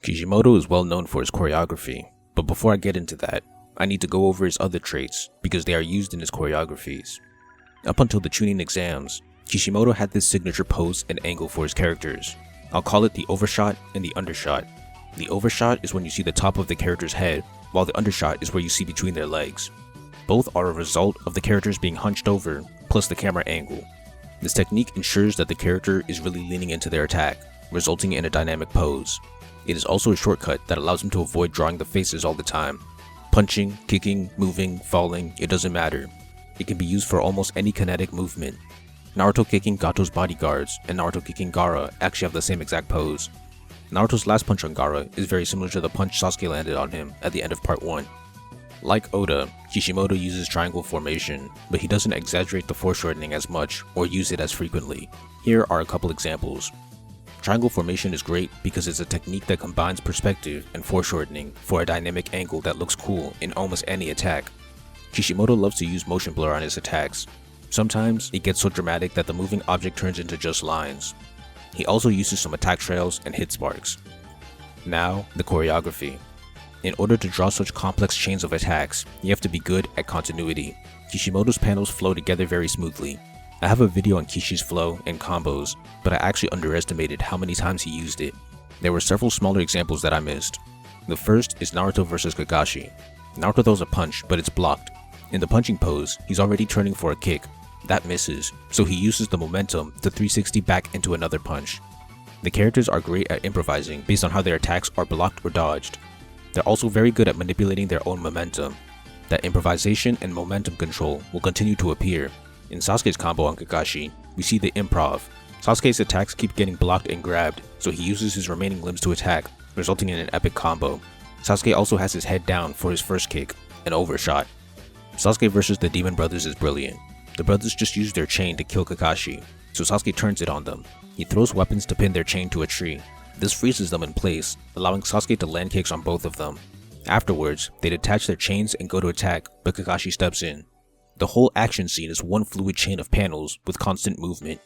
Kishimoto is well known for his choreography, but before I get into that, I need to go over his other traits because they are used in his choreographies. Up until the Chunin exams, Kishimoto had this signature pose and angle for his characters. I'll call it the overshot and the undershot. The overshot is when you see the top of the character's head, while the undershot is where you see between their legs. Both are a result of the characters being hunched over, plus the camera angle. This technique ensures that the character is really leaning into their attack, resulting in a dynamic pose. It is also a shortcut that allows him to avoid drawing the faces all the time. Punching, kicking, moving, falling, it doesn't matter. It can be used for almost any kinetic movement. Naruto kicking Gato's bodyguards and Naruto kicking Gaara actually have the same exact pose. Naruto's last punch on Gaara is very similar to the punch Sasuke landed on him at the end of part 1. Like Oda, Kishimoto uses triangle formation, but he doesn't exaggerate the foreshortening as much or use it as frequently. Here are a couple examples. Triangle formation is great because it's a technique that combines perspective and foreshortening for a dynamic angle that looks cool in almost any attack. Kishimoto loves to use motion blur on his attacks. Sometimes it gets so dramatic that the moving object turns into just lines. He also uses some attack trails and hit sparks. Now, the choreography. In order to draw such complex chains of attacks, you have to be good at continuity. Kishimoto's panels flow together very smoothly. I have a video on Kishi's flow and combos, but I actually underestimated how many times he used it. There were several smaller examples that I missed. The first is Naruto vs Kakashi. Naruto throws a punch, but it's blocked. In the punching pose, he's already turning for a kick. That misses, so he uses the momentum to 360 back into another punch. The characters are great at improvising based on how their attacks are blocked or dodged. They're also very good at manipulating their own momentum. That improvisation and momentum control will continue to appear. In Sasuke's combo on Kakashi, we see the improv. Sasuke's attacks keep getting blocked and grabbed, so he uses his remaining limbs to attack, resulting in an epic combo. Sasuke also has his head down for his first kick, an overshot. Sasuke vs the Demon Brothers is brilliant. The brothers just use their chain to kill Kakashi, so Sasuke turns it on them. He throws weapons to pin their chain to a tree. This freezes them in place, allowing Sasuke to land kicks on both of them. Afterwards, they detach their chains and go to attack, but Kakashi steps in. The whole action scene is one fluid chain of panels with constant movement.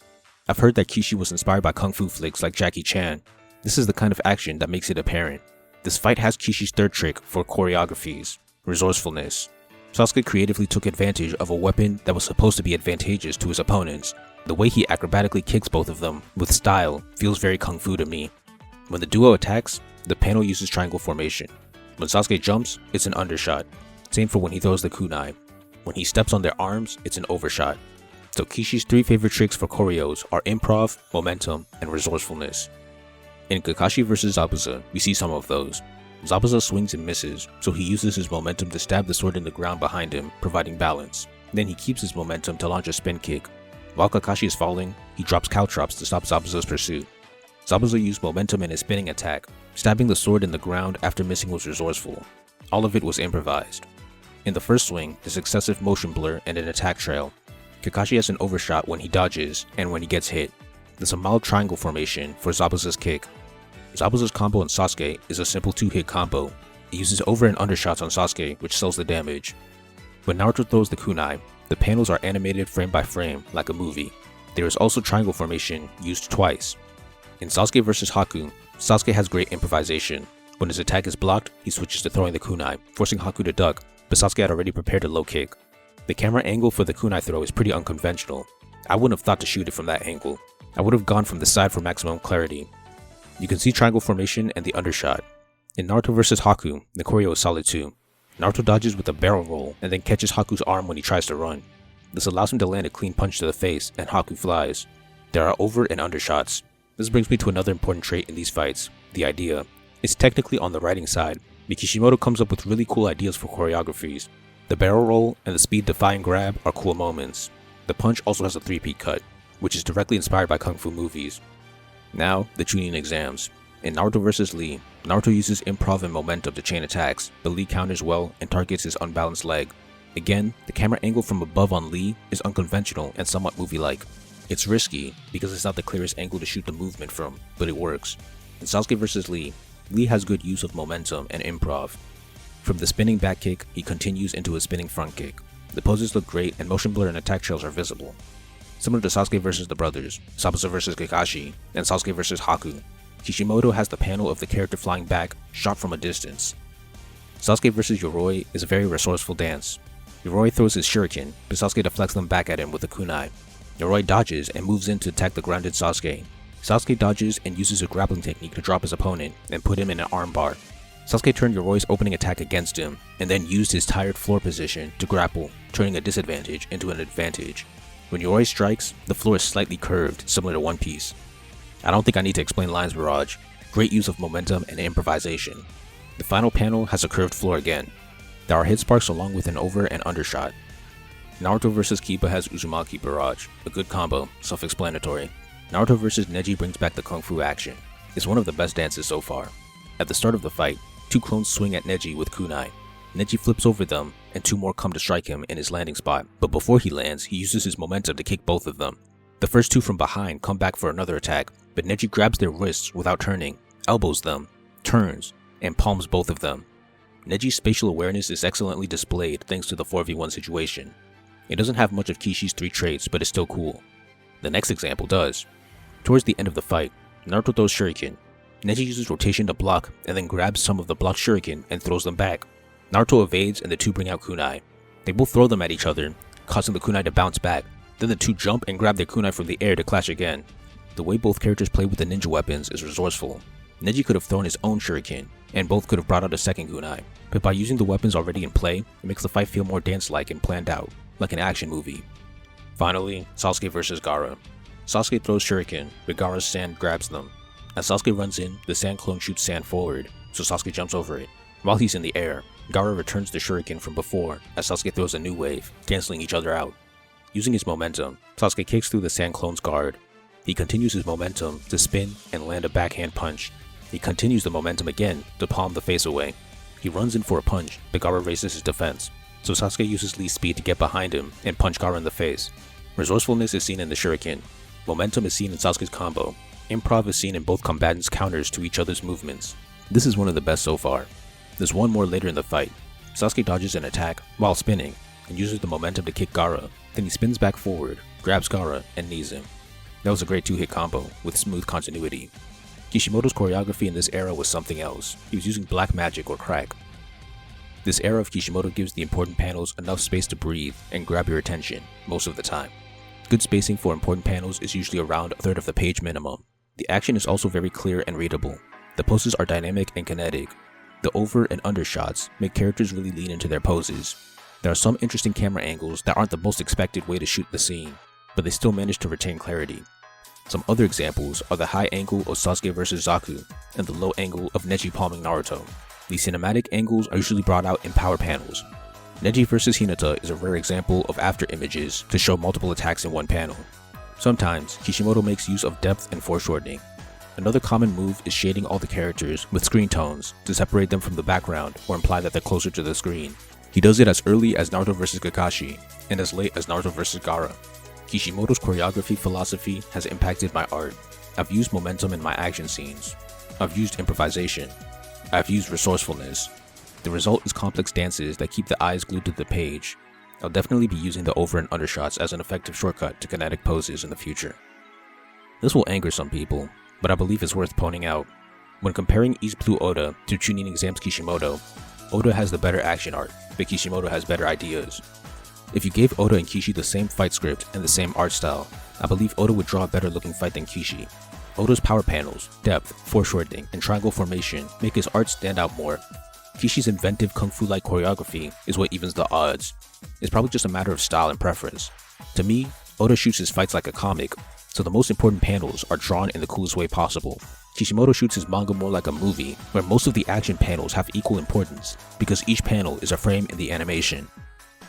I've heard that Kishi was inspired by kung fu flicks like Jackie Chan. This is the kind of action that makes it apparent. This fight has Kishi's third trick for choreographies, resourcefulness. Sasuke creatively took advantage of a weapon that was supposed to be advantageous to his opponents. The way he acrobatically kicks both of them, with style, feels very kung fu to me. When the duo attacks, the panel uses triangle formation. When Sasuke jumps, it's an undershot. Same for when he throws the kunai. When he steps on their arms, it's an overshot. So Kishi's 3 favorite tricks for choreos are improv, momentum, and resourcefulness. In Kakashi vs Zabuza, we see some of those. Zabuza swings and misses, so he uses his momentum to stab the sword in the ground behind him, providing balance. Then he keeps his momentum to launch a spin kick. While Kakashi is falling, he drops caltrops to stop Zabuza's pursuit. Zabuza used momentum in his spinning attack. Stabbing the sword in the ground after missing was resourceful. All of it was improvised. In the first swing, there's excessive motion blur and an attack trail. Kakashi has an overshot when he dodges and when he gets hit. There's a mild triangle formation for Zabuza's kick. Zabuza's combo on Sasuke is a simple 2-hit combo. It uses over and undershots on Sasuke, which sells the damage. When Naruto throws the kunai, the panels are animated frame by frame, like a movie. There is also triangle formation, used twice. In Sasuke vs Haku, Sasuke has great improvisation. When his attack is blocked, he switches to throwing the kunai, forcing Haku to duck, but Sasuke had already prepared a low kick. The camera angle for the kunai throw is pretty unconventional. I wouldn't have thought to shoot it from that angle. I would have gone from the side for maximum clarity. You can see triangle formation and the undershot. In Naruto vs Haku, the choreo is solid too. Naruto dodges with a barrel roll and then catches Haku's arm when he tries to run. This allows him to land a clean punch to the face and Haku flies. There are over and undershots. This brings me to another important trait in these fights, the idea. It's technically on the writing side, but Kishimoto comes up with really cool ideas for choreographies. The barrel roll and the speed-defying grab are cool moments. The punch also has a 3-peat cut, which is directly inspired by kung fu movies. Now, the Chunin exams. In Naruto vs Lee, Naruto uses improv and momentum to chain attacks, but Lee counters well and targets his unbalanced leg. Again, the camera angle from above on Lee is unconventional and somewhat movie-like. It's risky because it's not the clearest angle to shoot the movement from, but it works. In Sasuke vs Lee, Lee has good use of momentum and improv. From the spinning back kick, he continues into a spinning front kick. The poses look great and motion blur and attack trails are visible. Similar to Sasuke vs the brothers, Zabuza vs Kakashi, and Sasuke vs Haku, Kishimoto has the panel of the character flying back, shot from a distance. Sasuke vs Yoroi is a very resourceful dance. Yoroi throws his shuriken, but Sasuke deflects them back at him with a kunai. Yoroi dodges and moves in to attack the grounded Sasuke. Sasuke dodges and uses a grappling technique to drop his opponent and put him in an armbar. Sasuke turned Yoroi's opening attack against him, and then used his tired floor position to grapple, turning a disadvantage into an advantage. When Yoroi strikes, the floor is slightly curved, similar to One Piece. I don't think I need to explain Lines Barrage. Great use of momentum and improvisation. The final panel has a curved floor again. There are hit sparks along with an over and undershot. Naruto vs Kiba has Uzumaki Barrage, a good combo, self-explanatory. Naruto vs Neji brings back the kung fu action. It's one of the best dances so far. At the start of the fight, two clones swing at Neji with kunai. Neji flips over them, and two more come to strike him in his landing spot, but before he lands, he uses his momentum to kick both of them. The first two from behind come back for another attack, but Neji grabs their wrists without turning, elbows them, turns, and palms both of them. Neji's spatial awareness is excellently displayed thanks to the 4v1 situation. It doesn't have much of Kishi's three traits, but it's still cool. The next example does. Towards the end of the fight, Naruto throws shuriken. Neji uses rotation to block and then grabs some of the blocked shuriken and throws them back. Naruto evades and the two bring out kunai. They both throw them at each other, causing the kunai to bounce back. Then the two jump and grab their kunai from the air to clash again. The way both characters play with the ninja weapons is resourceful. Neji could have thrown his own shuriken, and both could have brought out a second kunai, but by using the weapons already in play, it makes the fight feel more dance-like and planned out, like an action movie. Finally, Sasuke vs Gaara. Sasuke throws shuriken, but Gaara's sand grabs them. As Sasuke runs in, the sand clone shoots sand forward, so Sasuke jumps over it. While he's in the air, Gaara returns the shuriken from before as Sasuke throws a new wave, cancelling each other out. Using his momentum, Sasuke kicks through the sand clone's guard. He continues his momentum to spin and land a backhand punch. He continues the momentum again to palm the face away. He runs in for a punch, but Gaara raises his defense, so Sasuke uses least speed to get behind him and punch Gaara in the face. Resourcefulness is seen in the shuriken. Momentum is seen in Sasuke's combo. Improv is seen in both combatants' counters to each other's movements. This is one of the best so far. There's one more later in the fight. Sasuke dodges an attack while spinning and uses the momentum to kick Gaara. Then he spins back forward, grabs Gaara, and knees him. That was a great two-hit combo with smooth continuity. Kishimoto's choreography in this era was something else. He was using black magic or crack. This era of Kishimoto gives the important panels enough space to breathe and grab your attention most of the time. Good spacing for important panels is usually around a third of the page minimum. The action is also very clear and readable. The poses are dynamic and kinetic. The over and under shots make characters really lean into their poses. There are some interesting camera angles that aren't the most expected way to shoot the scene, but they still manage to retain clarity. Some other examples are the high angle of Sasuke vs Zaku and the low angle of Neji palming Naruto. These cinematic angles are usually brought out in power panels. Neji vs Hinata is a rare example of after images to show multiple attacks in one panel. Sometimes, Kishimoto makes use of depth and foreshortening. Another common move is shading all the characters with screen tones to separate them from the background or imply that they're closer to the screen. He does it as early as Naruto vs Kakashi and as late as Naruto vs Gaara. Kishimoto's choreography philosophy has impacted my art. I've used momentum in my action scenes. I've used improvisation. I've used resourcefulness. The result is complex dances that keep the eyes glued to the page. I'll definitely be using the over and under shots as an effective shortcut to kinetic poses in the future. This will anger some people, but I believe it's worth pointing out. When comparing East Blue Oda to Chunin Exam's Kishimoto, Oda has the better action art, but Kishimoto has better ideas. If you gave Oda and Kishi the same fight script and the same art style, I believe Oda would draw a better looking fight than Kishi. Oda's power panels, depth, foreshortening, and triangle formation make his art stand out more. Kishi's inventive kung fu-like choreography is what evens the odds. It's probably just a matter of style and preference. To me, Oda shoots his fights like a comic, so the most important panels are drawn in the coolest way possible. Kishimoto shoots his manga more like a movie, where most of the action panels have equal importance, because each panel is a frame in the animation.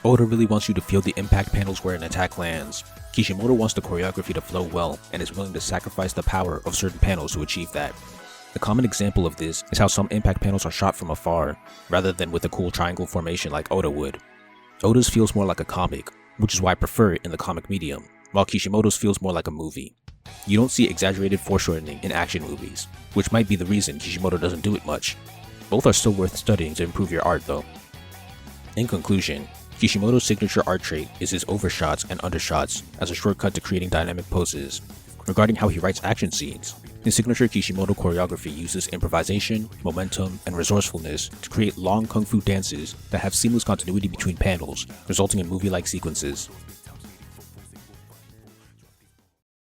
Oda really wants you to feel the impact panels where an attack lands. Kishimoto wants the choreography to flow well and is willing to sacrifice the power of certain panels to achieve that. A common example of this is how some impact panels are shot from afar, rather than with a cool triangle formation like Oda would. Oda's feels more like a comic, which is why I prefer it in the comic medium, while Kishimoto's feels more like a movie. You don't see exaggerated foreshortening in action movies, which might be the reason Kishimoto doesn't do it much. Both are still worth studying to improve your art though. In conclusion, Kishimoto's signature art trait is his overshots and undershots as a shortcut to creating dynamic poses. Regarding how he writes action scenes, His signature Kishimoto choreography uses improvisation, momentum, and resourcefulness to create long kung fu dances that have seamless continuity between panels, resulting in movie-like sequences.